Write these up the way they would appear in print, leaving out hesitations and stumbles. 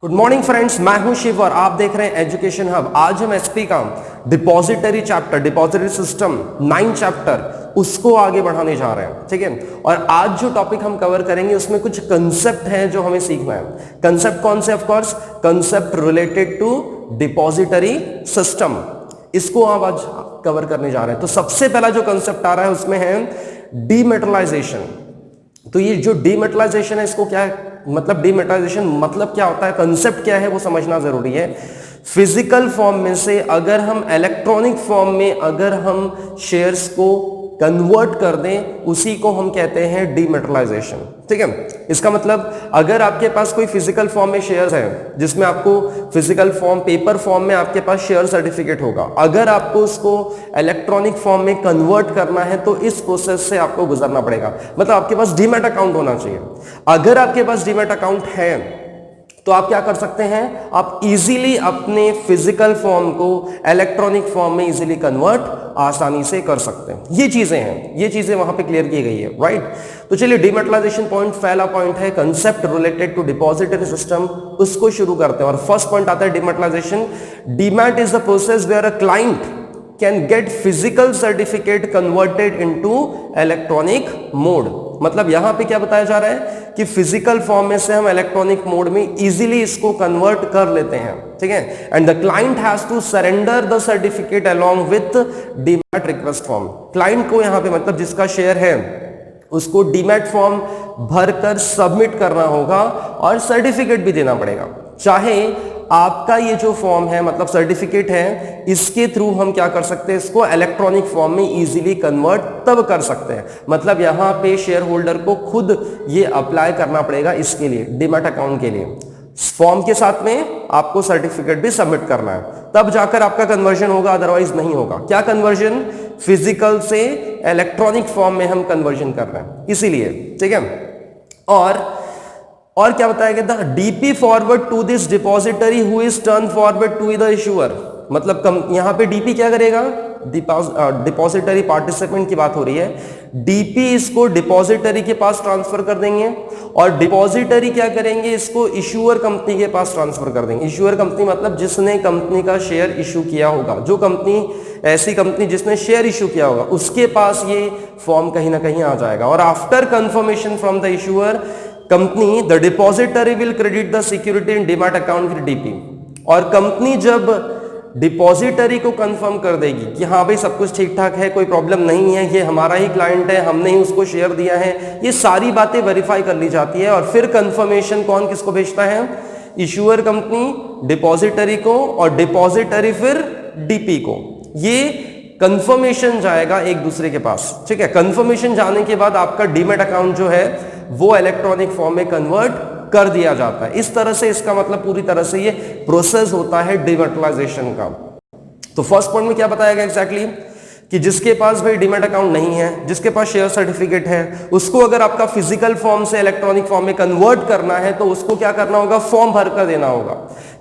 Good morning friends, मैं हूं शिव और आप देख रहे हैं एजुकेशन हब। आज हम एसपी का depository chapter, depository system 9 chapter उसको आगे बढ़ाने जा रहे हैं। ठीक है, और आज जो टॉपिक हम कवर करेंगे उसमें कुछ कंसेप्ट हैं जो हमें सीखना है। कंसेप्ट कौन से? Of course concept related to depository system, इसको आप आज कवर करने जा रहे हैं। तो सबसे पहला जो कंसेप्ट आ रहा है उसमें है डीमेटलाइजेशन। तो ये जो डीमेटलाइजेशन है, इसको क्या है मतलब, डीमेटलाइजेशन मतलब क्या होता है, कंसेप्ट क्या है, वो समझना जरूरी है। फिजिकल फॉर्म में से अगर हम इलेक्ट्रॉनिक फॉर्म में अगर हम शेयर्स को कन्वर्ट कर दें, उसी को हम कहते हैं डीमेटलाइजेशन। ठीक है, इसका मतलब अगर आपके पास कोई फिजिकल फॉर्म में शेयर्स है, जिसमें आपको फिजिकल फॉर्म पेपर फॉर्म में आपके पास शेयर सर्टिफिकेट होगा, अगर आपको उसको इलेक्ट्रॉनिक फॉर्म में कन्वर्ट करना है तो इस प्रोसेस से आपको गुजरना पड़ेगा। मतलब आपके पास डीमैट अकाउंट होना चाहिए। अगर आपके पास डीमैट अकाउंट है तो आप क्या कर सकते हैं, आप इजीली अपने फिजिकल फॉर्म को इलेक्ट्रॉनिक फॉर्म में इजीली कन्वर्ट आसानी से कर सकते हैं। ये चीजें हैं, ये चीजें वहां पे क्लियर की गई है, राइट। तो चलिए, डीमेटलाइजेशन पॉइंट पहला पॉइंट है concept related to depository system, उसको शुरू करते हैं। और फर्स्ट पॉइंट आता है dematerialisation. Demat is the process where a client can get physical certificate converted into electronic mode. मतलब यहां पे क्या बताया जा रहा है कि फिजिकल फॉर्म में से हम इलेक्ट्रॉनिक मोड में इजीली इसको कन्वर्ट कर लेते हैं। ठीक है, and the client has to surrender the certificate along with demat request form. Client को यहां पे मतलब जिसका शेयर है उसको डीमैट फॉर्म भरकर सबमिट करना होगा और सर्टिफिकेट भी देना पड़ेगा। चाहे आपका ये जो फॉर्म है मतलब सर्टिफिकेट है, इसके थ्रू हम क्या कर सकते हैं, इसको इलेक्ट्रॉनिक फॉर्म में इजीली कन्वर्ट तब कर सकते हैं। मतलब यहां पे शेयर होल्डर को खुद ये अप्लाई करना पड़ेगा, इसके लिए डीमैट अकाउंट के लिए फॉर्म के साथ में आपको सर्टिफिकेट भी सबमिट करना है, तब जाकर आपका कन्वर्जन होगा, अदरवाइज नहीं होगा। क्या कन्वर्जन? फिजिकल से इलेक्ट्रॉनिक फॉर्म में हम कन्वर्जन कर रहे हैं, इसीलिए। ठीक है, और क्या बताया गया था, DP forward to this depository who is turn forward to the issuer. मतलब यहां पे डीपी क्या करेगा, डिपॉजिटरी पार्टिसिपेंट की बात हो रही है। डीपी इसको डिपॉजिटरी के पास ट्रांसफर कर देंगे और डिपॉजिटरी क्या करेंगे, इसको इशूअर कंपनी के पास ट्रांसफर कर देंगे। इशूअर कंपनी मतलब जिसने कंपनी का शेयर इशू किया होगा, जो कंपनी, ऐसी कंपनी जिसने शेयर इशू किया होगा, उसके पास ये फॉर्म कहीं ना कहीं आ जाएगा। और after confirmation from the issuer company, the depository will credit the security in demat account with DP. और कंपनी जब डिपॉजिटरी को कंफर्म कर देगी कि हाँ भाई सब कुछ ठीक ठाक है, कोई प्रॉब्लम नहीं है, ये हमारा ही क्लाइंट है, हमने ही उसको शेयर दिया है, ये सारी बातें वेरीफाई कर ली जाती है। और फिर कंफर्मेशन कौन किसको भेजता है? इशूअर कंपनी डिपॉजिटरी को, और डिपॉजिटरी फिर डीपी को। ये कंफर्मेशन जाएगा एक दूसरे के पास। ठीक है, कंफर्मेशन जाने के बाद आपका डीमैट अकाउंट जो है वो इलेक्ट्रॉनिक फॉर्म में कन्वर्ट कर दिया जाता है। इस तरह से इसका मतलब पूरी तरह से ये प्रोसेस होता है डीमेटलाइजेशन का। तो फर्स्ट पॉइंट में क्या बताया गया एग्जैक्टली, कि जिसके पास भाई डीमैट अकाउंट नहीं है, जिसके पास शेयर सर्टिफिकेट है, उसको अगर आपका फिजिकल फॉर्म से इलेक्ट्रॉनिक फॉर्म में कन्वर्ट करना है तो उसको क्या करना होगा, फॉर्म भरकर देना होगा।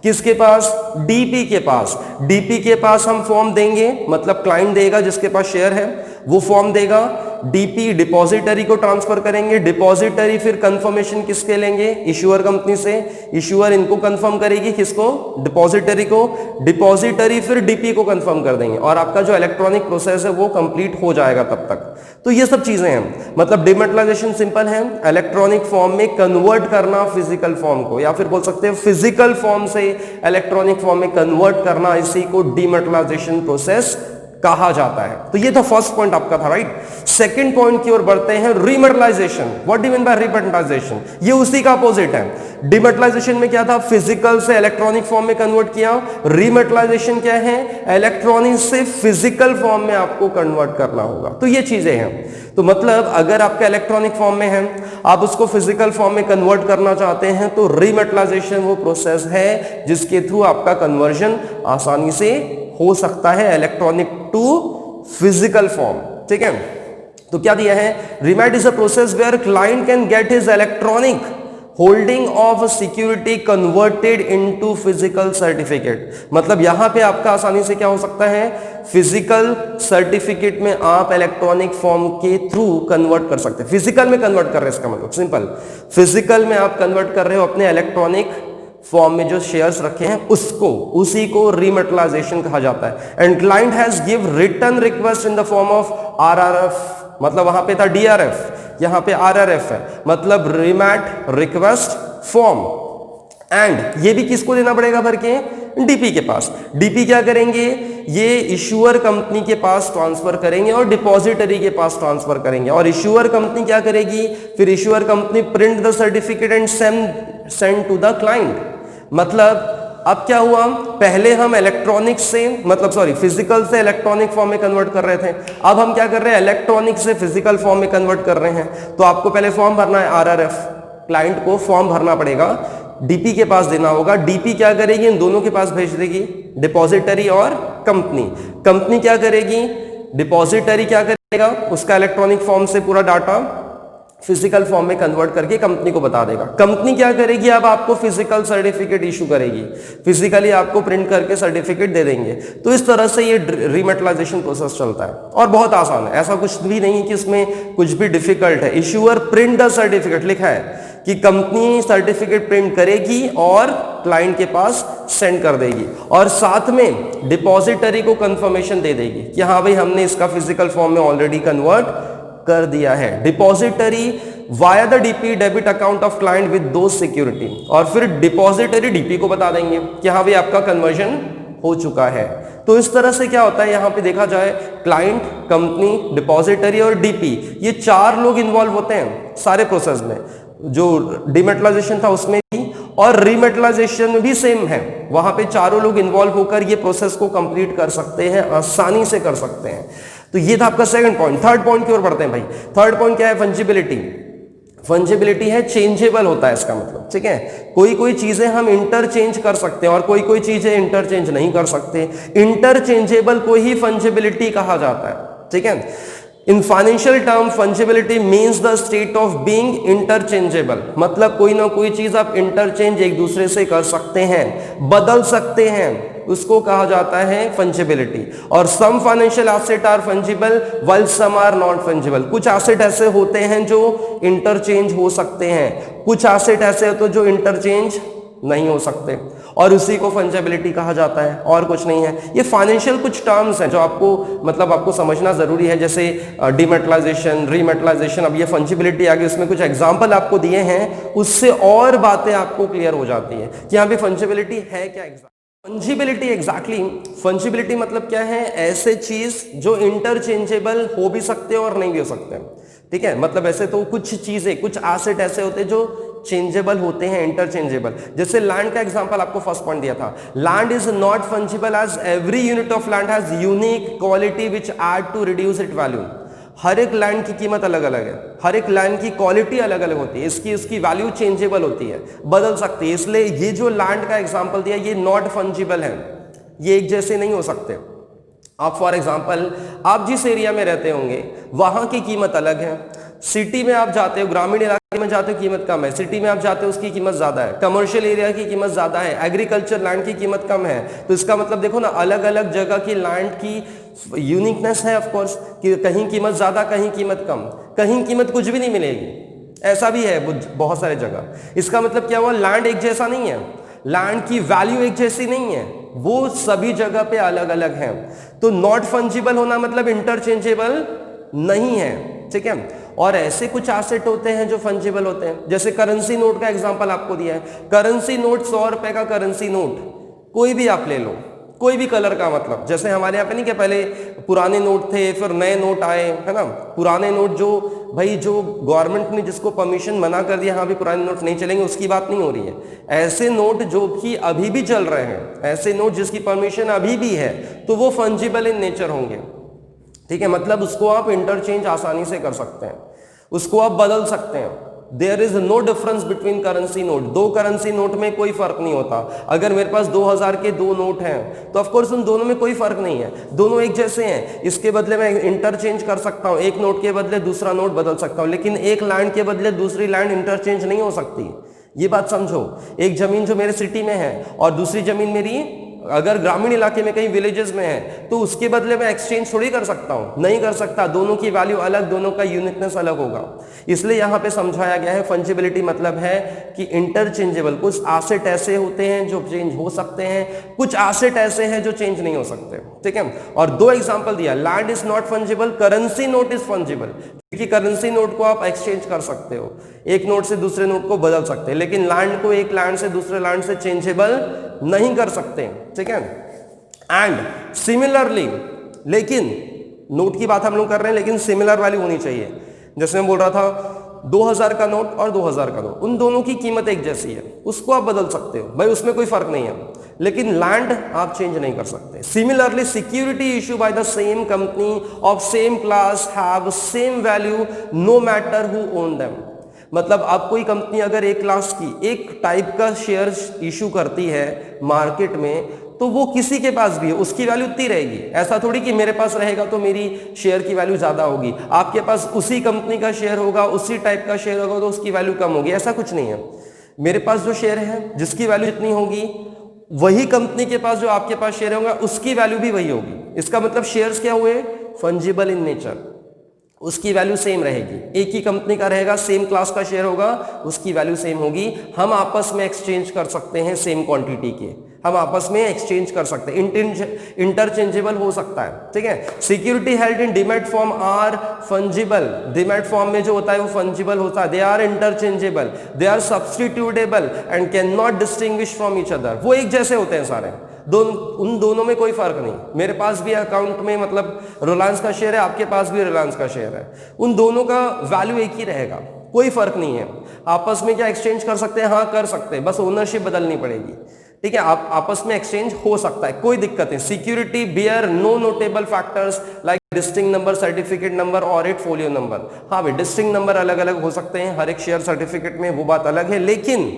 किसके पास? डीपी के पास। डीपी के पास हम फॉर्म देंगे, मतलब क्लाइंट देगा जिसके पास शेयर है, वो फॉर्म देगा, डीपी डिपॉजिटरी को ट्रांसफर करेंगे, डिपॉजिटरी फिर कंफर्मेशन किसके लेंगे, इशूअर कंपनी से, इशूअर इनको कंफर्म करेगी, किसको, डिपॉजिटरी को, डिपॉजिटरी फिर डीपी को कंफर्म कर देंगे, और आपका जो इलेक्ट्रॉनिक प्रोसेस है वो कंप्लीट हो जाएगा तब तक। तो ये सब चीजें हैं। मतलब डीमेटलाइजेशन सिंपल है, इलेक्ट्रॉनिक फॉर्म में कन्वर्ट करना फिजिकल फॉर्म को, या फिर बोल सकते हैं फिजिकल फॉर्म से इलेक्ट्रॉनिक फॉर्म में कन्वर्ट करना, इसी को डीमेटलाइजेशन प्रोसेस कहा जाता है। तो ये तो फर्स्ट पॉइंट आपका था, राइट। सेकंड पॉइंट की ओर बढ़ते हैं, rematerialisation. What do you mean by rematerialisation? ये उसी का अपोजिट है। डिमेटलाइजेशन में क्या था, फिजिकल से इलेक्ट्रॉनिक फॉर्म में कन्वर्ट किया। रीमेटलाइजेशन क्या है, इलेक्ट्रॉनिक से फिजिकल फॉर्म में आपको कन्वर्ट करना होगा। तो ये चीजें हैं। तो मतलब अगर आपका इलेक्ट्रॉनिक फॉर्म में है, आप उसको फिजिकल फॉर्म में कन्वर्ट करना चाहते हैं, तो रीमेटलाइजेशन वो प्रोसेस है जिसके थ्रू आपका कन्वर्जन आसानी से हो सकता है, इलेक्ट्रॉनिक टू फिजिकल फॉर्म। ठीक है, तो क्या दिया है, remat is a process where client can get his electronic holding of security converted into physical certificate. मतलब यहां पे आपका आसानी से क्या हो सकता है, फिजिकल सर्टिफिकेट में आप इलेक्ट्रॉनिक फॉर्म के थ्रू कन्वर्ट कर सकते हैं। फिजिकल में कन्वर्ट कर रहे हैं, इसका मतलब सिंपल, फिजिकल में आप कन्वर्ट कर रहे हो अपने इलेक्ट्रॉनिक फॉर्म में जो शेयर्स रखे हैं उसी को रीमेटलाइजेशन कहा जाता है। And client has give return request in the form of RRF, मतलब वहां पे था डीआरएफ, यहां पे आरआरएफ है, मतलब रीमैट रिक्वेस्ट फॉर्म। एंड ये भी किसको देना पड़ेगा भर के? डीपी के पास। डीपी क्या करेंगे? ये इशूअर कंपनी के पास ट्रांसफर करेंगे और डिपॉजिटरी के पास ट्रांसफर करेंगे। और इशूअर कंपनी क्या करेगी? फिर issuer company print the certificate and send to the client. मतलब अब क्या हुआ, पहले हम इलेक्ट्रॉनिक से फिजिकल से इलेक्ट्रॉनिक फॉर्म में कन्वर्ट कर रहे थे, अब हम क्या कर रहे हैं? इलेक्ट्रॉनिक से फिजिकल फॉर्म में कन्वर्ट कर रहे हैं। तो आपको पहले फॉर्म भरना है आरआरएफ, क्लाइंट को फॉर्म भरना पड़ेगा, डीपी के पास देना होगा। डीपी क्या करेगी? इन दोनों के पास भेज देगी, डिपॉजिटरी और कंपनी। कंपनी क्या करेगी? डिपॉजिटरी क्या करेगा? उसका इलेक्ट्रॉनिक फॉर्म से पूरा डाटा फिजिकल फॉर्म में कन्वर्ट करके कंपनी को बता देगा। कंपनी क्या करेगी? अब आपको फिजिकल सर्टिफिकेट इशू करेगी, फिजिकली आपको प्रिंट करके सर्टिफिकेट दे देंगे। तो इस तरह से ये रीमेटलाइजेशन प्रोसेस चलता है और बहुत आसान है, ऐसा कुछ भी नहीं कि इसमें कुछ भी डिफिकल्ट है। इशूअर प्रिंट द सर्टिफिकेट, लिखा है कि कंपनी सर्टिफिकेट प्रिंट करेगी और क्लाइंट के पास सेंड कर देगी, और साथ में डिपॉजिटरी को कंफर्मेशन दे देगी कि हाँ भाई हमने इसका फिजिकल फॉर्म में ऑलरेडी कन्वर्ट कर दिया है। Depository via the DP debit account of client with दो सिक्योरिटी, और फिर डिपॉजिटरी डीपी को बता देंगे कि हाँ भाई आपका कन्वर्जन हो चुका है। तो इस तरह से क्या होता है, यहां पे देखा जाए क्लाइंट, कंपनी, डिपॉजिटरी और डीपी, ये चार लोग इन्वॉल्व होते हैं सारे प्रोसेस में। जो डिमेटलाइजेशन था उसमें भी और रीमेटलाइजेशन में भी सेम है, वहां पे चारों लोग इन्वॉल्व होकर ये प्रोसेस को कंप्लीट कर सकते हैं, आसानी से कर सकते हैं। तो ये था आपका सेकंड पॉइंट। थर्ड पॉइंट की ओर बढ़ते हैं भाई। थर्ड पॉइंट क्या है? फंजिबिलिटी। फंजिबिलिटी है चेंजेबल होता है इसका मतलब, ठीक है। कोई चीजें हम इंटरचेंज कर सकते हैं और कोई चीजें इंटरचेंज नहीं कर सकते। इंटरचेंजेबल को ही फंजिबिलिटी कहा जाता है, ठीक है। In financial term fungibility means the state of being interchangeable, मतलब कोई ना कोई चीज आप इंटरचेंज एक दूसरे से कर सकते हैं, बदल सकते हैं, उसको कहा जाता है फंजिबिलिटी। और some financial asset are fungible while some are not fungible. कुछ एसेट ऐसे होते हैं जो इंटरचेंज हो सकते हैं, कुछ एसेट ऐसे होते हैं जो इंटरचेंज नहीं हो सकते, और उसी को फंजिबिलिटी कहा जाता है, और कुछ नहीं है। ये फाइनेंशियल कुछ टर्म्स हैं जो आपको समझना जरूरी है, जैसे डिमेटलाइजेशन, रीमेटलाइजेशन। अब ये फंजिबिलिटी आ गई, उसमें कुछ एग्जांपल आपको दिए हैं, उससे और बातें आपको क्लियर हो जाती है कि यहाँ पे फंजिबिलिटी है क्या। फंजिबिलिटी फंजिबिलिटी मतलब क्या है? ऐसे चीज जो इंटरचेंजेबल हो भी सकते हैं और नहीं भी हो सकते, ठीक है। मतलब ऐसे तो कुछ चीजें, कुछ एसेट ऐसे होते हैं जो चेंजेबल होते हैं, इंटरचेंजेबल। जैसे लैंड का एग्जांपल आपको फर्स्ट पॉइंट दिया था, land is not fungible as every unit of land has unique quality which add to reduce it value. हर एक लैंड की कीमत अलग अलग है, हर एक लैंड की क्वालिटी अलग अलग होती है, इसकी वैल्यू चेंजेबल होती है, बदल सकती है। इसलिए ये जो लैंड का एग्जांपल दिया, ये नॉट फंजिबल है, ये एक जैसे नहीं हो सकते। आप फॉर एग्जांपल, आप जिस एरिया में रहते होंगे वहां की कीमत अलग है, सिटी में आप जाते हो, ग्रामीण इलाके में जाते हो कीमत कम है, सिटी में आप जाते हो उसकी कीमत ज्यादा है, कमर्शियल एरिया की कीमत ज्यादा है, एग्रीकल्चर लैंड की कीमत कम है। तो इसका मतलब देखो ना, अलग अलग जगह की लैंड की यूनिकनेस है ऑफ कोर्स, कि कहीं कीमत ज्यादा, कहीं कीमत कम, कहीं कीमत कुछ भी नहीं मिलेगी, ऐसा भी है बहुत सारे जगह। इसका मतलब क्या हुआ? लैंड एक जैसा नहीं है, लैंड की वैल्यू एक जैसी नहीं है, वो सभी जगह पे अलग अलग है। तो नॉट फंजिबल होना मतलब इंटरचेंजेबल नहीं है, ठीक है। और ऐसे कुछ एसेट होते हैं जो फंजिबल होते हैं, जैसे करेंसी नोट का एग्जांपल आपको दिया है। करेंसी नोट, 100 रुपए का करेंसी नोट, कोई भी आप ले लो, कोई भी कलर का, मतलब जैसे हमारे यहाँ पे नहीं, कि पहले पुराने नोट थे, फिर नए नोट आए, है ना। पुराने नोट जो गवर्नमेंट ने जिसको परमिशन मना कर दिया, हाँ भी पुराने नोट नहीं चलेंगे, उसकी बात नहीं हो रही है। ऐसे नोट जो कि अभी भी चल रहे हैं, ऐसे नोट जिसकी परमिशन अभी भी है, तो वो फंजिबल इन नेचर होंगे, ठीक है। मतलब उसको आप इंटरचेंज आसानी से कर सकते हैं, उसको आप बदल सकते हैं। There is no difference between currency note. दो करेंसी नोट में कोई फर्क नहीं होता। अगर मेरे पास 2000 के दो नोट हैं तो ऑफकोर्स उन दोनों में कोई फर्क नहीं है, दोनों एक जैसे हैं। इसके बदले मैं इंटरचेंज कर सकता हूं, एक नोट के बदले दूसरा नोट बदल सकता हूं, लेकिन एक लैंड के बदले दूसरी लैंड इंटरचेंज नहीं हो सकती। ये बात समझो। एक जमीन जो मेरे सिटी में है और दूसरी जमीन मेरी अगर ग्रामीण इलाके में कहीं विलेजेस में है तो उसके बदले में एक्सचेंज थोड़ी कर सकता हूं, नहीं कर सकता। दोनों की वैल्यू अलग, दोनों का यूनिकनेस अलग होगा। इसलिए यहां पे समझाया गया है फंजिबिलिटी मतलब है कि इंटरचेंजेबल। कुछ एसेट ऐसे होते हैं जो चेंज हो सकते हैं, कुछ एसेट ऐसे हैं जो चेंज नहीं हो सकते, ठीक है। और दो एग्जांपल दिया, land is not fungible, currency note is fungible, क्योंकि करेंसी नोट को आप एक्सचेंज कर सकते हो, एक नोट से दूसरे नोट को बदल सकते हैं, लेकिन लैंड को एक लैंड से दूसरे लैंड से चेंजेबल नहीं कर सकते, ठीक है। एंड सिमिलरली, लेकिन नोट की बात हम लोग कर रहे हैं, लेकिन सिमिलर वैल्यू होनी चाहिए। जैसे मैं बोल रहा था 2000 का नोट और 2000 का नोट, उन दोनों की कीमत एक जैसी है, उसको आप बदल सकते हो भाई, उसमें कोई फर्क नहीं है, लेकिन लैंड आप चेंज नहीं कर सकते। Similarly security issue by the same company of same class have same value no matter who own them. मतलब अब कोई कंपनी अगर एक क्लास की एक टाइप का शेयर इशू करती है मार्केट में, तो वो किसी के पास भी है उसकी वैल्यू उतनी रहेगी। ऐसा थोड़ी कि मेरे पास रहेगा तो मेरी शेयर की वैल्यू ज्यादा होगी, आपके पास उसी कंपनी का शेयर होगा, उसी टाइप का शेयर होगा तो उसकी वैल्यू कम होगी, ऐसा कुछ नहीं है। मेरे पास जो शेयर है जिसकी वैल्यू जितनी होगी, वही कंपनी के पास जो आपके पास शेयर होगा उसकी वैल्यू भी वही होगी। इसका मतलब शेयर्स क्या हुए, फंजिबल इन नेचर, उसकी वैल्यू सेम रहेगी। एक ही कंपनी का रहेगा, सेम क्लास का शेयर होगा, उसकी वैल्यू सेम होगी। हम आपस में एक्सचेंज कर सकते हैं सेम क्वांटिटी के, हम आपस में एक्सचेंज कर सकते हैं, इंटरचेंजेबल हो सकता है, ठीक है। Security held in demat form are fungible, demat form में जो होता है वो फंजिबल होता है, they are interchangeable, they are substitutable and can not distinguish from each other. वो एक जैसे होते हैं सारे, उन दोनों में कोई फर्क नहीं। मेरे पास भी अकाउंट में मतलब रिलायंस का शेयर है, आपके पास भी रिलायंस का शेयर है, उन दोनों का वैल्यू एक ही रहेगा, कोई फर्क नहीं है। आपस में क्या एक्सचेंज कर सकते हैं, हाँ कर सकते हैं, बस ओनरशिप बदलनी पड़ेगी, ठीक है। आप आपस में एक्सचेंज हो सकता है, कोई दिक्कत नहीं। Security bear no notable factors like distinct number, certificate number और एक फोलियो नंबर। हाँ भाई, डिस्टिंक्ट नंबर अलग अलग हो सकते हैं हर एक शेयर सर्टिफिकेट में, वो बात अलग है, लेकिन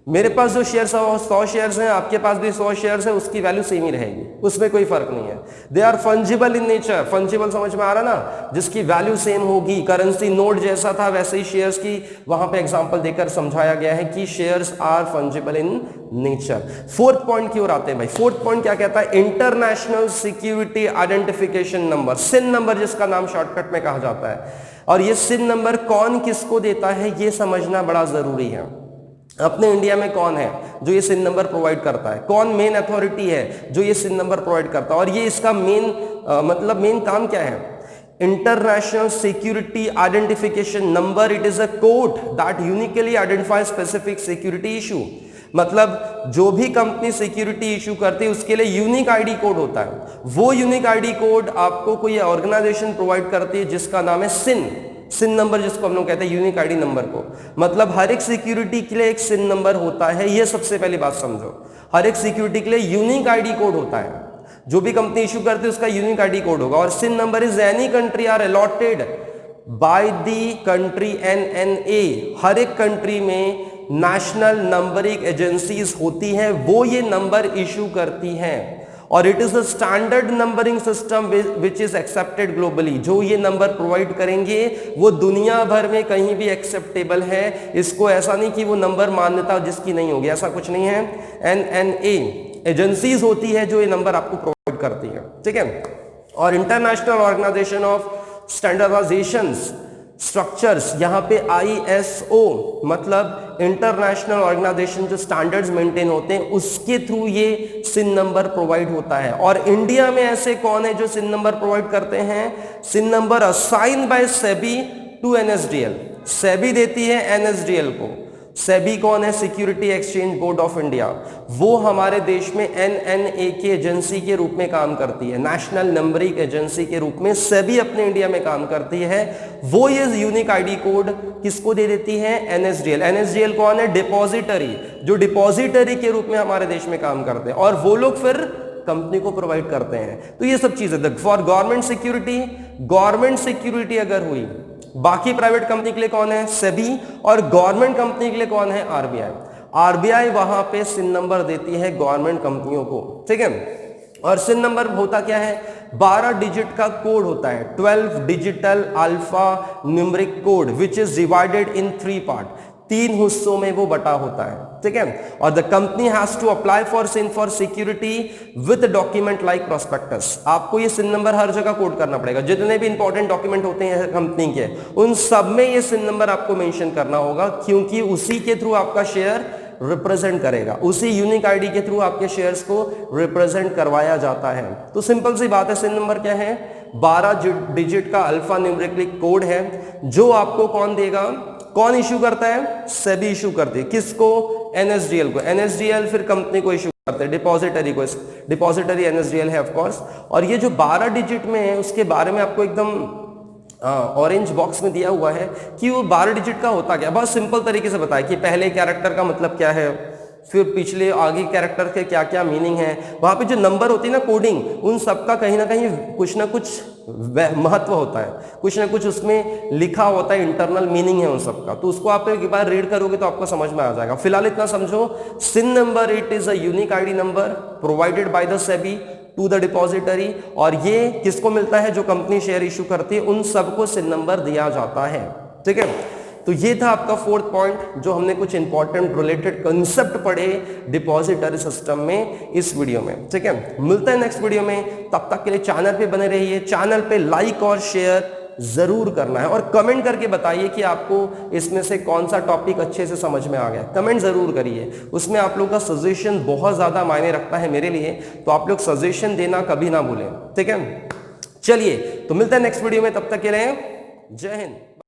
मेरे पास जो शेयर्स है 100 शेयर्स हैं, आपके पास भी 100 शेयर्स है, उसकी वैल्यू सेम ही रहेगी, उसमें कोई फर्क नहीं है। They are fungible in nature, fungible समझ में आ रहा ना, जिसकी वैल्यू सेम होगी। करेंसी नोट जैसा था वैसे ही शेयर्स की वहां पे एग्जांपल देकर समझाया गया है कि shares are fungible in nature. Fourth point की ओर आते हैं भाई। फोर्थ पॉइंट क्या कहता है, इंटरनेशनल सिक्योरिटी आइडेंटिफिकेशन नंबर, सिन नंबर जिसका नाम शॉर्टकट में कहा जाता है। और ये सिन नंबर कौन किसको देता है ये समझना बड़ा जरूरी है। अपने इंडिया में कौन है जो ये सिन नंबर प्रोवाइड करता है, कौन मेन अथॉरिटी है जो ये सिन नंबर प्रोवाइड करता है, और ये इसका मेन काम क्या है। International security identification number, it is a code that uniquely identify specific security issue. मतलब जो भी कंपनी सिक्योरिटी इशू करती है उसके लिए यूनिक आईडी कोड होता है। वो यूनिक आईडी कोड आपको कोई ऑर्गेनाइजेशन प्रोवाइड करती है जिसका नाम है सिन नंबर, जिसको हम लोग कहते हैं यूनिक आईडी नंबर को। मतलब हर एक सिक्योरिटी के लिए एक सिन नंबर होता है, ये सबसे पहली बात समझो। हर एक सिक्योरिटी के लिए यूनिक आईडी कोड होता है, जो भी कंपनी इशू करती है उसका यूनिक आईडी कोड होगा। और ISIN number is any country are allotted by the country NNA। हर एक कंट्री में नेशनल नंबरिंग एजेंसीज होती हैं, वो ये नंबर इशू करती हैं। और it is a standard numbering system which is accepted globally. जो ये नंबर प्रोवाइड करेंगे वो दुनिया भर में कहीं भी एक्सेप्टेबल है। इसको ऐसा नहीं कि वो नंबर मान्यता जिसकी नहीं होगी, ऐसा कुछ नहीं है। NNA एजेंसीज होती है जो ये नंबर आपको प्रोवाइड करती है, ठीक है। और इंटरनेशनल ऑर्गेनाइजेशन ऑफ स्टैंडर्डाइजेशंस स्ट्रक्चर्स, यहाँ पे ISO मतलब इंटरनेशनल ऑर्गेनाइजेशन जो स्टैंडर्ड्स मेंटेन होते हैं उसके थ्रू ये सिन नंबर प्रोवाइड होता है। और इंडिया में ऐसे कौन है जो सिन नंबर प्रोवाइड करते हैं। ISIN number assign by SEBI to NSDL, SEBI देती है NSDL को। सेबी कौन है, security exchange board of India. वो हमारे देश में NNA की एजेंसी के रूप में काम करती है, नेशनल नंबरिंग एजेंसी के रूप में सेबी अपने इंडिया में काम करती है। वो ये यूनिक आईडी कोड किसको दे देती है, NSDL। NSDL कौन है, डिपॉजिटरी, जो डिपॉजिटरी के रूप में हमारे देश में काम करते हैं, और वो लोग फिर कंपनी को प्रोवाइड करते हैं। तो ये सब चीजें फॉर गवर्नमेंट सिक्योरिटी अगर हुई, बाकी प्राइवेट कंपनी के लिए कौन है, सेबी, और गवर्नमेंट कंपनी के लिए कौन है, RBI वहां पे सिन नंबर देती है गवर्नमेंट कंपनियों को, ठीक है। और सिन नंबर होता क्या है, 12 डिजिट का कोड होता है, 12 digital alpha numeric code which is divided in 3 part. 3 हिस्सों में वो बटा होता है, ठीक है। और the company has to apply for sin for security with document like prospectus. आपको ये सिन नंबर हर जगह कोड करना पड़ेगा, जितने भी इंपॉर्टेंट डॉक्यूमेंट होते हैं कंपनी के उन सब में ये सिन नंबर आपको मेंशन करना होगा, क्योंकि उसी के थ्रू आपका शेयर रिप्रेजेंट करेगा, उसी यूनिक आईडी के थ्रू आपके शेयर्स को रिप्रेजेंट करवाया जाता है। तो सिंपल सी बात है, सिन नंबर क्या है, 12 डिजिट का अल्फा न्यूमेरिक कोड है, जो आपको कौन देगा, कौन इश्यू करता है, सेबी इश्यू करती है। किसको, एनएसडीएल को। एनएसडीएल फिर कंपनी को इश्यू करते हैं, डिपॉजिटरी को। डिपॉजिटरी एनएसडीएल है ऑफ कोर्स। और ये जो 12 डिजिट में है उसके बारे में आपको एकदम ऑरेंज बॉक्स में दिया हुआ है कि वो 12 डिजिट का होता क्या। बहुत सिंपल तरीके से बताया कि पहले कैरेक्टर का मतलब क्या है, फिर पिछले आगे कैरेक्टर के क्या क्या मीनिंग है। वहां पे जो नंबर होती है ना, कोडिंग, उन सबका कहीं ना कहीं कुछ ना कुछ महत्व होता है, कुछ ना कुछ उसमें लिखा होता है, इंटरनल मीनिंग है उन सबका। तो उसको आप एक बार रीड करोगे तो आपको समझ में आ जाएगा। फिलहाल इतना समझो, ISIN number it is a unique ID number provided by the SEBI to the depository. और ये किसको मिलता है, जो कंपनी शेयर इशू करती है उन सबको सिन नंबर दिया जाता है, ठीक है। तो ये था आपका 4th पॉइंट, जो हमने कुछ इंपॉर्टेंट रिलेटेड कंसेप्ट पढ़े डिपॉजिटरी सिस्टम में इस वीडियो में, ठीक है। मिलता है नेक्स्ट वीडियो में, तब तक के लिए चैनल पे बने रहिए। चैनल पे लाइक और शेयर जरूर करना है, और कमेंट करके बताइए कि आपको इसमें से कौन सा टॉपिक अच्छे से समझ में आ गया। कमेंट जरूर करिए, उसमें आप लोगों का सजेशन बहुत ज्यादा मायने रखता है मेरे लिए, तो आप लोग सजेशन देना कभी ना भूलें, ठीक है। चलिए, तो मिलते हैं नेक्स्ट वीडियो में, तब तक के लिए जय हिंद।